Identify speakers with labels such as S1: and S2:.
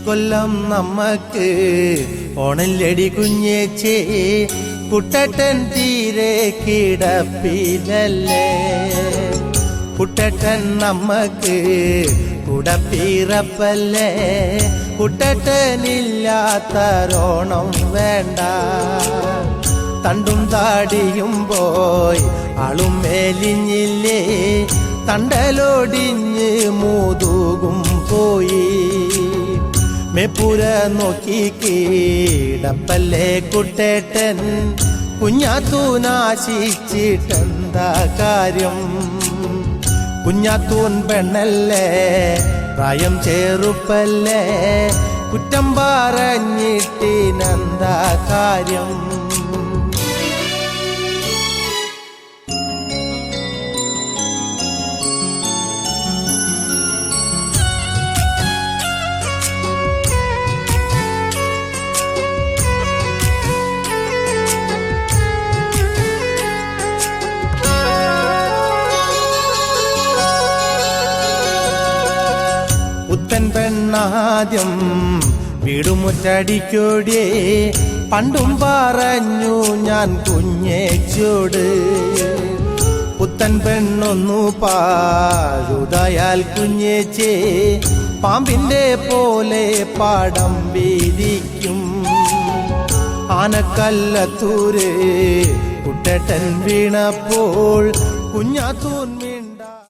S1: ഇക്കൊല്ലം നമ്മക്ക് ഓണല്ലടി കുഞ്ഞേച്ചേ കുട്ടട്ടൻ തീരെ കിടപ്പിലല്ലേ. കുട്ടട്ടൻ നമ്മക്ക് കുടപ്പിറപ്പല്ലേ. കുട്ടട്ടനില്ലാത്തരോണം വേണ്ട. തണ്ടും താടിയും പോയി ആളും മേലിഞ്ഞില്ലേ. തണ്ടലൊടിഞ്ഞ് മുതുകും പോയി. മേപ്പുര നോക്കി കീടപ്പല്ലേ കുട്ടേട്ടൻ. കുഞ്ഞാത്തൂനാശിച്ചിട്ടെന്താ കാര്യം. കുഞ്ഞാത്തൂൻ പെണ്ണല്ലേ, പ്രായം ചെറുപ്പല്ലേ. കുറ്റം പറഞ്ഞിട്ടിനെന്താ കാര്യം. പുത്തൻ പെണ്ണാദ്യം വീടുമുറ്റടിക്കോടിയേ. പണ്ടും പറഞ്ഞു ഞാൻ കുഞ്ഞേച്ചോട്. പുത്തൻ പെണ്ണൊന്നു പാഴുതായാൽ കുഞ്ഞേച്ചേ പാമ്പിന്റെ പോലെ പാടം വീതിക്കും. ആനക്കല്ലത്തൂര് കുട്ടേട്ടൻ വീണപ്പോൾ കുഞ്ഞാത്തൂൻ